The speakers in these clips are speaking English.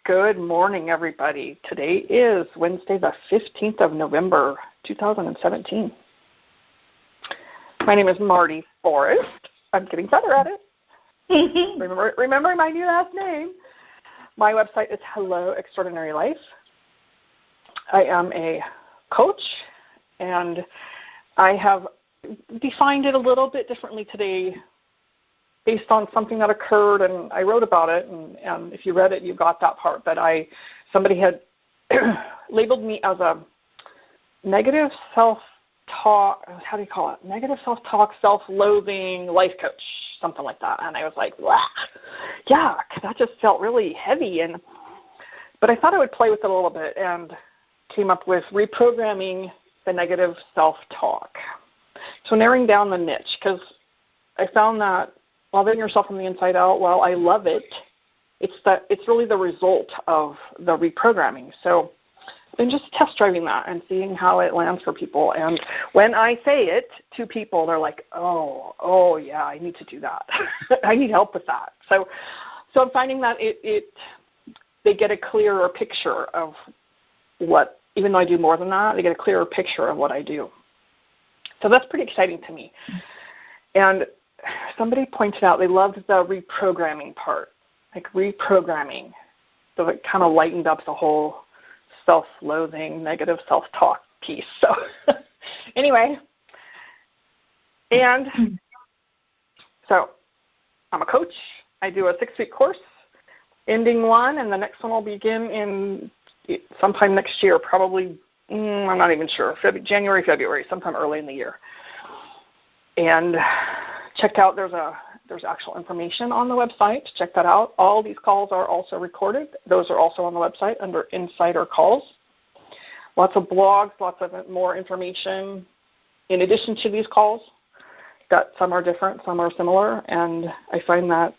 Good morning, everybody. Today is Wednesday, the 15th of November, 2017. My name is Marty Forrest. I'm getting better at it. Remembering my new last name. My website is Hello Extraordinary Life. I am a coach, and I have defined it a little bit differently today based on something that occurred, and I wrote about it, and if you read it, you got that part. But somebody had labeled me as a negative self-talk, how do you call it? Negative self-talk, self-loathing life coach, something like that. And I was like, yeah, that just felt really heavy. But I thought I would play with it a little bit and came up with reprogramming the negative self-talk. So narrowing down the niche, because I found that loving yourself from the inside out, while I love it, it's really the result of the reprogramming. So I'm just test driving that and seeing how it lands for people. And when I say it to people, they're like, oh yeah, I need to do that. I need help with that. So I'm finding that they get a clearer picture of what, even though I do more than that, they get a clearer picture of what I do. So that's pretty exciting to me. And somebody pointed out they loved the reprogramming part, like reprogramming. So it kind of lightened up the whole self-loathing, negative self-talk piece. So anyway, and so I'm a coach. I do a 6-week course, ending one, and the next one will begin in sometime next year, probably, I'm not even sure, January, February, sometime early in the year. And check out, there's actual information on the website. Check that out. All these calls are also recorded. Those are also on the website under Insider Calls. Lots of blogs, lots of more information in addition to these calls. That some are different, some are similar, and I find that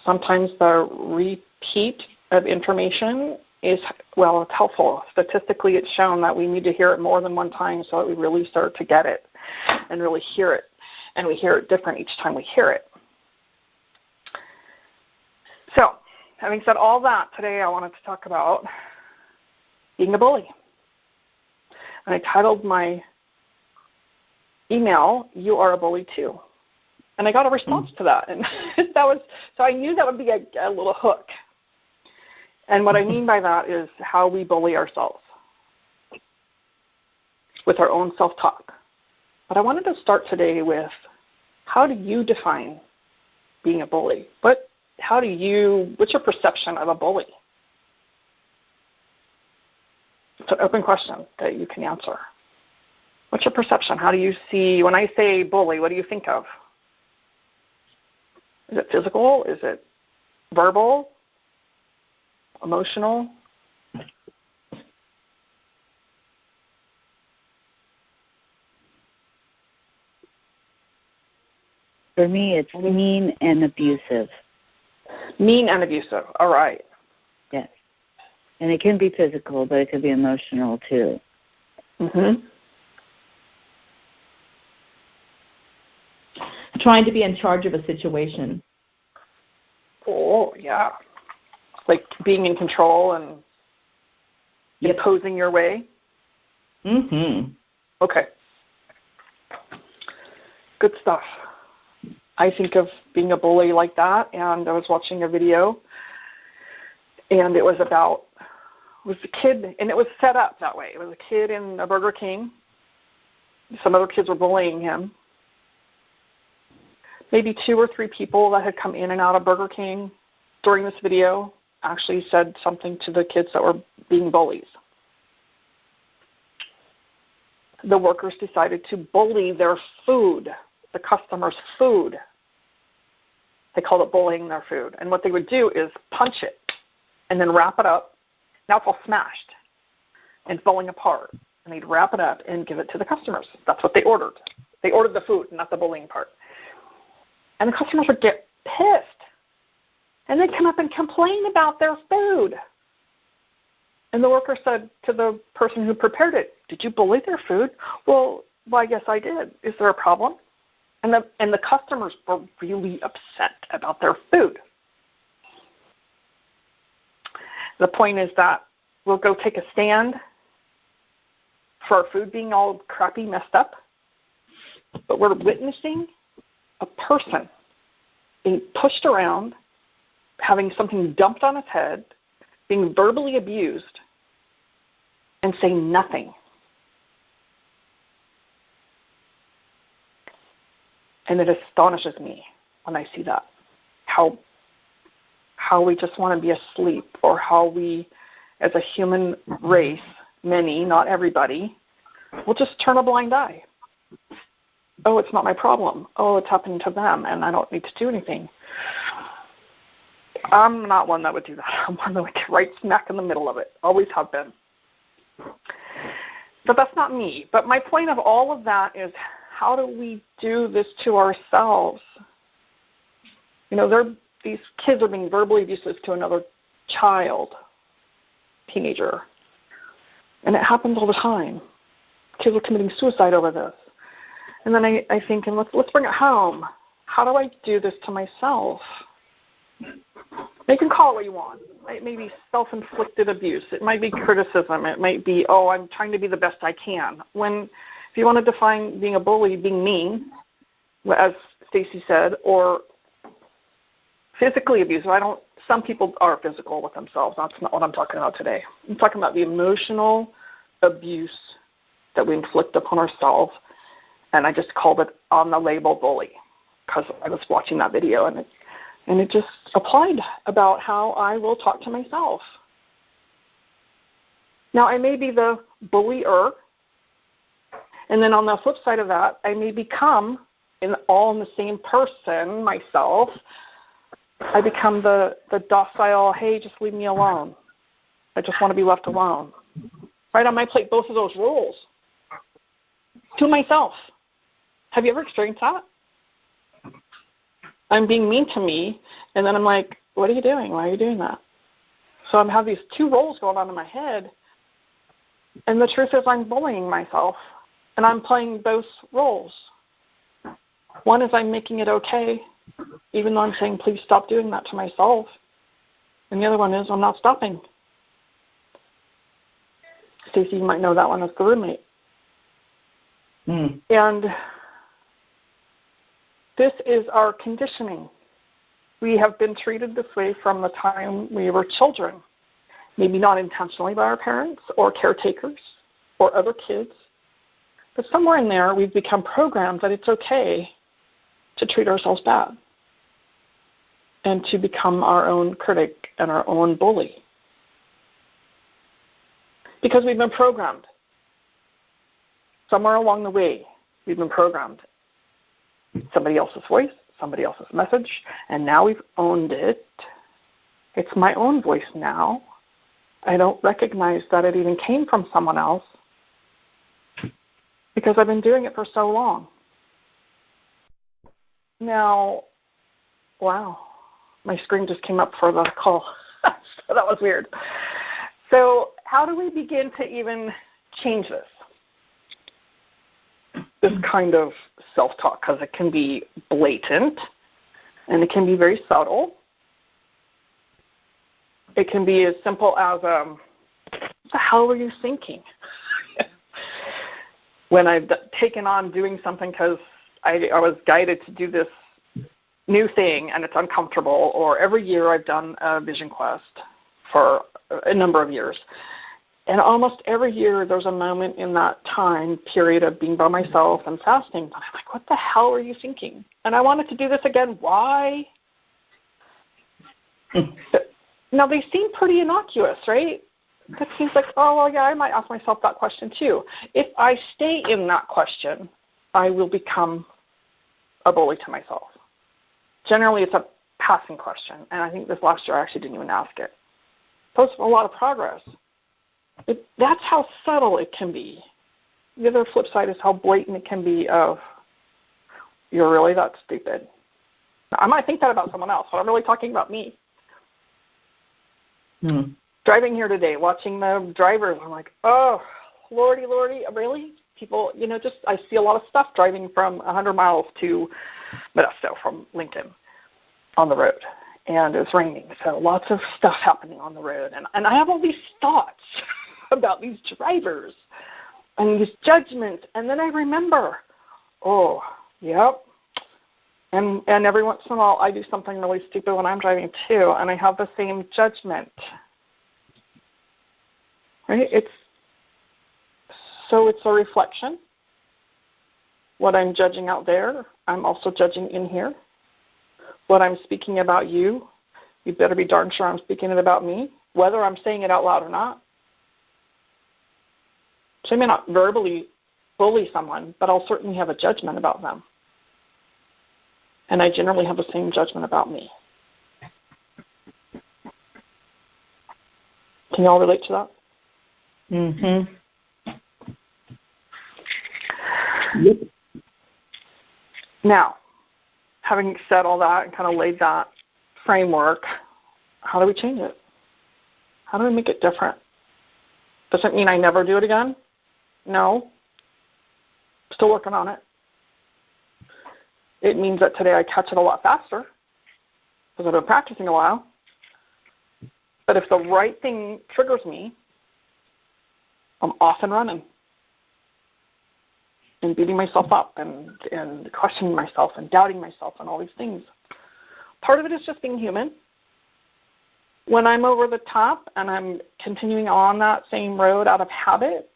sometimes the repeat of information is, well, it's helpful. Statistically, it's shown that we need to hear it more than one time so that we really start to get it and really hear it. And we hear it different each time we hear it. So, having said all that, today I wanted to talk about being a bully. And I titled my email, "You Are a Bully Too." And I got a response to that. And so I knew that would be a little hook. And what I mean by that is how we bully ourselves with our own self-talk. But I wanted to start today with, how do you define being a bully? What's your perception of a bully? It's an open question that you can answer. What's your perception? How do you see, when I say bully, what do you think of? Is it physical? Is it verbal? Emotional? For me, it's mean and abusive. Mean and abusive. All right. Yes. And it can be physical, but it can be emotional too. Mm-hmm. Trying to be in charge of a situation. Oh, yeah. Like being in control and imposing your way? Mm-hmm. Okay. Good stuff. I think of being a bully like that, and I was watching a video, and it was a kid, and it was set up that way. It was a kid in a Burger King. Some other kids were bullying him. Maybe 2 or 3 people that had come in and out of Burger King during this video actually said something to the kids that were being bullies. The workers decided to bully their food, the customer's food. They called it bullying their food. And what they would do is punch it and then wrap it up. Now it's all smashed and falling apart. And they'd wrap it up and give it to the customers. That's what they ordered. They ordered the food, not the bullying part. And the customers would get pissed. And they'd come up and complain about their food. And the worker said to the person who prepared it, "Did you bully their food?" Well, I guess I did. Is there a problem? And the customers were really upset about their food. The point is that we'll go take a stand for our food being all crappy, messed up, but we're witnessing a person being pushed around, having something dumped on his head, being verbally abused, and saying nothing. And it astonishes me when I see that, how we just want to be asleep, or how we, as a human race, many, not everybody, will just turn a blind eye. Oh, it's not my problem. Oh, it's happening to them, and I don't need to do anything. I'm not one that would do that. I'm one that would get right smack in the middle of it. Always have been. But that's not me. But my point of all of that is, how do we do this to ourselves? You know, these kids are being verbally abusive to another child, teenager. And it happens all the time. Kids are committing suicide over this. And then I think, and let's bring it home. How do I do this to myself? You can call it what you want. It may be self-inflicted abuse. It might be criticism. It might be, oh, I'm trying to be the best I can. If you want to define being a bully, being mean, as Stacy said, or physically abusive. Some people are physical with themselves. That's not what I'm talking about today. I'm talking about the emotional abuse that we inflict upon ourselves, and I just called it on the label bully because I was watching that video, and it just applied about how I will talk to myself. Now, I may be the bullier, and then on the flip side of that, I may become, all in the same person, myself, I become the docile, hey, just leave me alone. I just want to be left alone. Right on my plate, both of those roles. To myself. Have you ever experienced that? I'm being mean to me, and then I'm like, what are you doing? Why are you doing that? So I have these two roles going on in my head, and the truth is I'm bullying myself, and I'm playing both roles. One is I'm making it okay, even though I'm saying, please stop doing that to myself. And the other one is I'm not stopping. Stacey, you might know that one as the roommate. And this is our conditioning. We have been treated this way from the time we were children, maybe not intentionally by our parents or caretakers or other kids, but somewhere in there we've become programmed that it's okay to treat ourselves bad and to become our own critic and our own bully. Because we've been programmed. Somewhere along the way, we've been programmed. Somebody else's voice, somebody else's message, and now we've owned it. It's my own voice now. I don't recognize that it even came from someone else because I've been doing it for so long. Now, wow, my screen just came up for the call. So that was weird. So how do we begin to even change this kind of self-talk? Because it can be blatant and it can be very subtle. It can be as simple as, what the hell were you thinking? When I've taken on doing something because I was guided to do this new thing and it's uncomfortable, or every year I've done a vision quest for a number of years. And almost every year there's a moment in that time period of being by myself and fasting. And I'm like, what the hell are you thinking? And I wanted to do this again. Why? Now, they seem pretty innocuous, right? It seems like, oh, well, yeah, I might ask myself that question too. If I stay in that question, I will become a bully to myself. Generally, it's a passing question. And I think this last year I actually didn't even ask it. So it's a lot of progress. That's how subtle it can be. The other flip side is how blatant it can be of, you're really that stupid. Now, I might think that about someone else, but I'm really talking about me. Driving here today, watching the drivers, I'm like, oh, lordy, really? People, I see a lot of stuff driving from 100 miles to Modesto from Lincoln on the road. and it was raining, so lots of stuff happening on the road. And I have all these thoughts about these drivers and these judgments, and then I remember, oh, yep. And every once in a while I do something really stupid when I'm driving too, and I have the same judgment. Right? It's a reflection. What I'm judging out there, I'm also judging in here. What I'm speaking about you better be darn sure I'm speaking it about me, whether I'm saying it out loud or not. So I may not verbally bully someone, but I'll certainly have a judgment about them. And I generally have the same judgment about me. Can you all relate to that? Mm-hmm. Yep. Now, having said all that and kind of laid that framework, how do we change it? How do we make it different? Does it mean I never do it again? No. Still working on it. It means that today I catch it a lot faster because I've been practicing a while. But if the right thing triggers me, I'm off and running and beating myself up and questioning myself and doubting myself and all these things. Part of it is just being human. When I'm over the top and I'm continuing on that same road out of habit,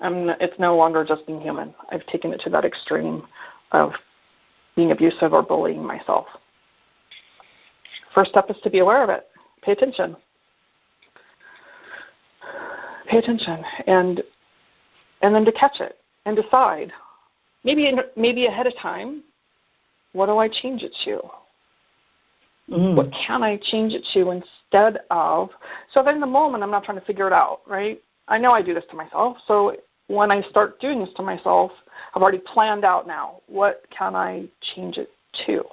it's no longer just being human. I've taken it to that extreme of being abusive or bullying myself. First step is to be aware of it. Pay attention. Pay attention. And then to catch it and decide, maybe ahead of time, what do I change it to? Mm. What can I change it to instead of? So then in the moment, I'm not trying to figure it out, right? I know I do this to myself. So when I start doing this to myself, I've already planned out now, what can I change it to?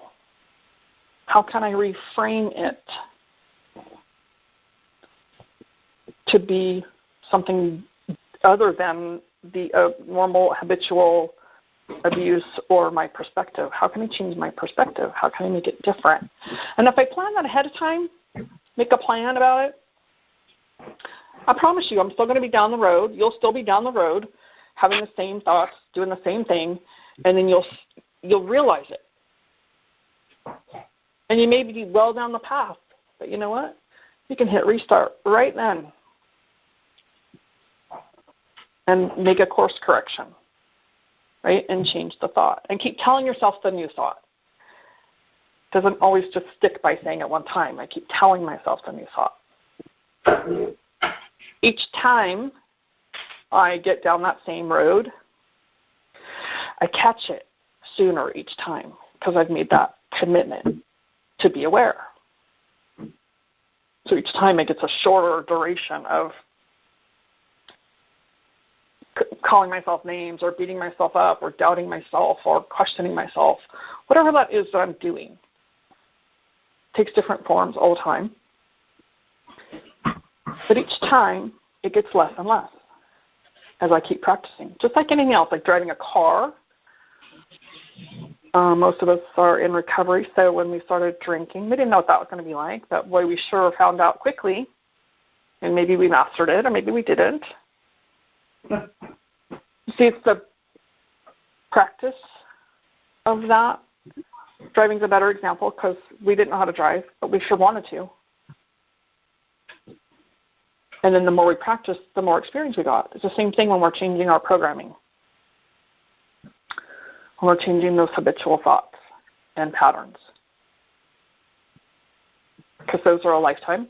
How can I reframe it to be something other than the normal habitual abuse or my perspective? How can I change my perspective? How can I make it different? And if I plan that ahead of time, make a plan about it, I promise you I'm still going to be down the road. You'll still be down the road having the same thoughts, doing the same thing, and then you'll realize it. And you may be well down the path, but you know what? You can hit restart right then and make a course correction, right, and change the thought. And keep telling yourself the new thought. It doesn't always just stick by saying it one time. I keep telling myself the new thought. Each time I get down that same road, I catch it sooner each time because I've made that commitment to be aware. So each time it gets a shorter duration of calling myself names or beating myself up or doubting myself or questioning myself. Whatever that is that I'm doing. It takes different forms all the time. But each time it gets less and less as I keep practicing. Just like anything else, like driving a car. Most of us are in recovery, so when we started drinking, we didn't know what that was going to be like, but boy, we sure found out quickly, and maybe we mastered it, or maybe we didn't. See, it's the practice of that. Driving's a better example because we didn't know how to drive, but we sure wanted to. And then the more we practiced, the more experience we got. It's the same thing when we're changing our programming. When we're changing those habitual thoughts and patterns. Because those are a lifetime.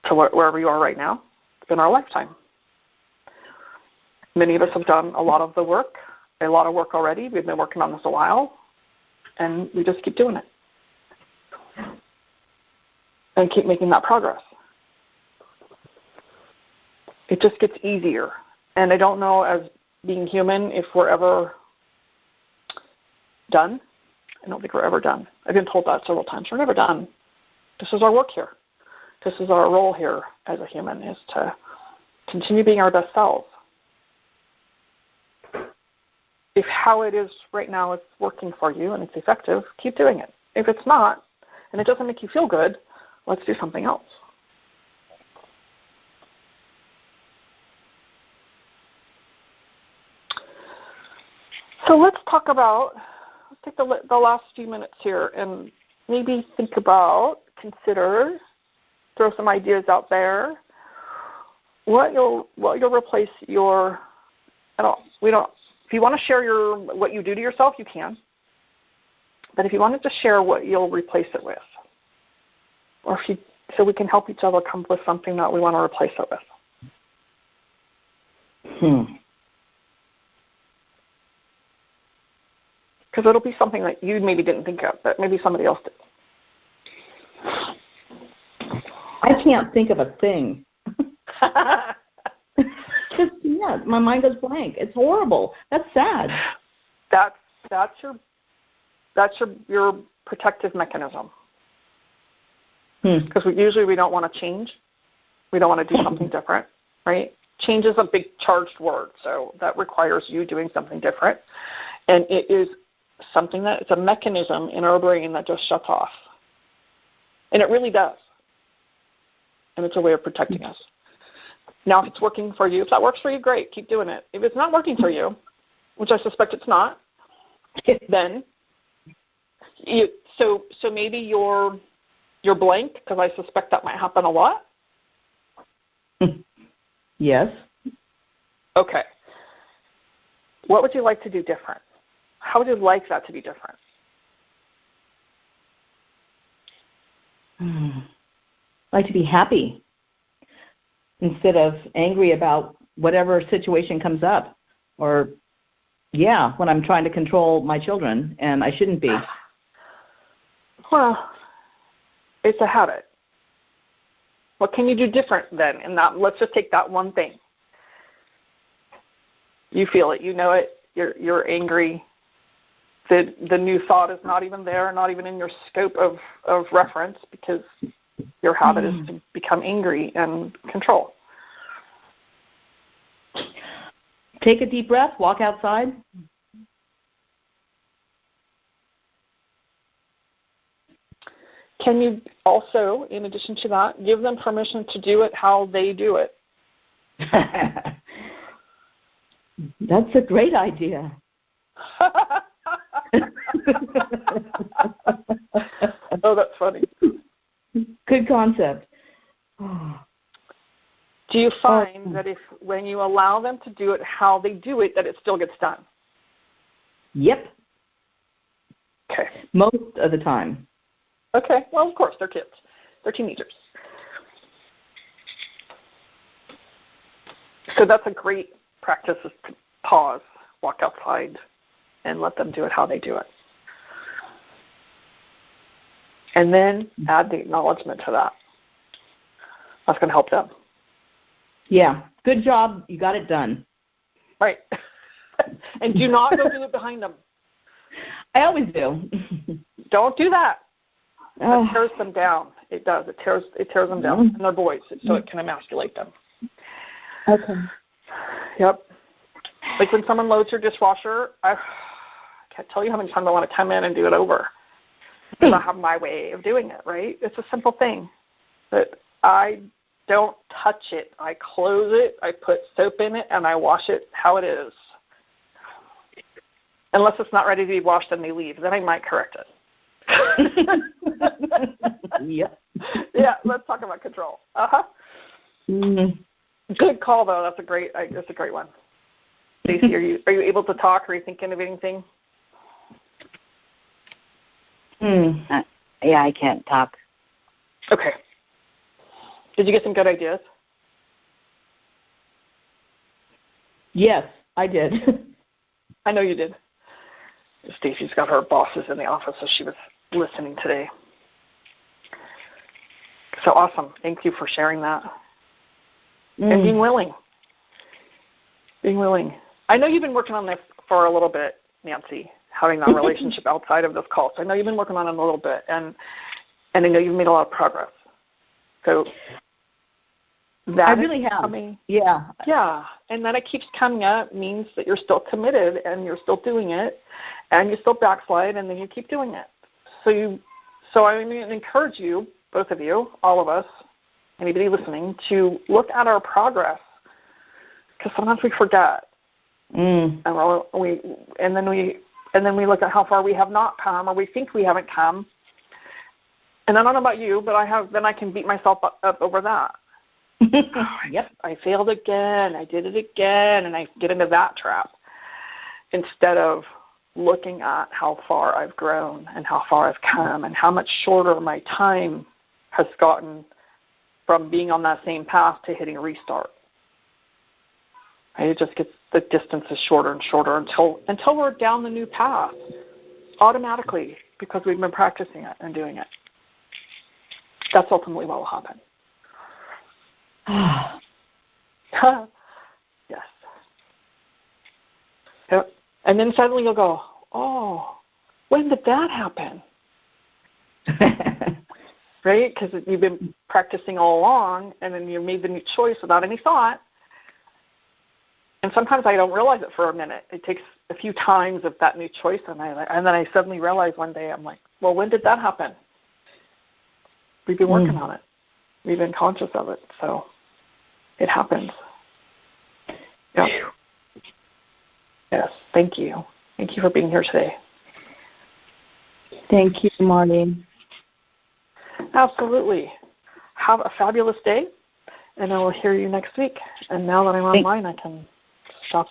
So wherever you are right now, it's been our lifetime. Many of us have done a lot of the work, a lot of work already. We've been working on this a while, and we just keep doing it. And keep making that progress. It just gets easier. And I don't know, as being human, if we're ever done. I don't think we're ever done. I've been told that several times. We're never done. This is our work here. This is our role here as a human, is to continue being our best selves. If how it is right now is working for you and it's effective, keep doing it. If it's not, and it doesn't make you feel good, let's do something else. So let's take the last few minutes here and maybe consider, throw some ideas out there. What you'll replace your, if you want to share what you do to yourself, you can. But if you wanted to share what you'll replace it with, so we can help each other come up with something that we want to replace it with. Because it'll be something that you maybe didn't think of, but maybe somebody else did. I can't think of a thing. Just, my mind goes blank. It's horrible. That's sad. That's your protective mechanism. Because usually we don't want to change. We don't want to do something different, right? Change is a big charged word, so that requires you doing something different. And it is something it's a mechanism in our brain that just shuts off. And it really does. And it's a way of protecting us. Now, if it's working for you, if that works for you, great, keep doing it. If it's not working for you, which I suspect it's not, then so maybe you're blank, because I suspect that might happen a lot. Yes. Okay. What would you like to do different? How would you like that to be different? Like to be happy instead of angry about whatever situation comes up, or when I'm trying to control my children and I shouldn't be. Well, it's a habit. What can you do different then? And let's just take that one thing. You feel it, you know it, you're angry. The new thought is not even there, not even in your scope of reference, because your habit is to become angry and control. Take a deep breath, walk outside. Can you also, in addition to that, give them permission to do it how they do it? That's a great idea. Oh, that's funny. Good concept. Do you find that when you allow them to do it how they do it, that it still gets done? Yep. Okay. Most of the time. Okay. Well, of course, they're kids. They're teenagers. So that's a great practice, is to pause, walk outside, and let them do it how they do it. And then add the acknowledgement to that. That's going to help them. Yeah. Good job. You got it done. Right. And do not go do it behind them. I always do. Don't do that. It tears them down. It does. It tears them down. And they're boys, so it can emasculate them. Okay. Yep. Like when someone loads your dishwasher, I can't tell you how many times I want to come in and do it over. Because I have my way of doing it, right? It's a simple thing. But I don't touch it. I close it, I put soap in it, and I wash it how it is. Unless it's not ready to be washed and they leave. Then I might correct it. Yep. Yeah, let's talk about control. Good call, though. That's a great one. Stacey, are you able to talk? Are you thinking of anything? Yeah, I can't talk. Okay. Did you get some good ideas? Yes, I did. I know you did. Stacey's got her bosses in the office, so she was listening today. So awesome. Thank you for sharing that. And being willing. I know you've been working on this for a little bit, Nancy, having that relationship outside of this call. So I know you've been working on it a little bit, and I know you've made a lot of progress. So that I really have. Yeah, and that it keeps coming up means that you're still committed and you're still doing it, and you still backslide, and then you keep doing it. So So I encourage you, both of you, all of us, anybody listening, to look at our progress, because sometimes we forget, and then we look at how far we have not come, or we think we haven't come. And I don't know about you, but I can beat myself up over that. Yep. I failed again. I did it again, and I get into that trap instead of looking at how far I've grown and how far I've come and how much shorter my time has gotten from being on that same path to hitting restart. It just gets, the distance is shorter and shorter until we're down the new path automatically, because we've been practicing it and doing it. That's ultimately what will happen. Yes. Yep. And then suddenly you'll go, oh, when did that happen? Right? Because you've been practicing all along, and then you made the new choice without any thought. And sometimes I don't realize it for a minute. It takes a few times of that new choice, and then I suddenly realize one day, I'm like, well, when did that happen? We've been working on it. We've been conscious of it. So it happens. Yeah. Yes. Thank you. Thank you for being here today. Thank you, Marty. Absolutely. Have a fabulous day, and I will hear you next week. And now that I'm online, I can stop.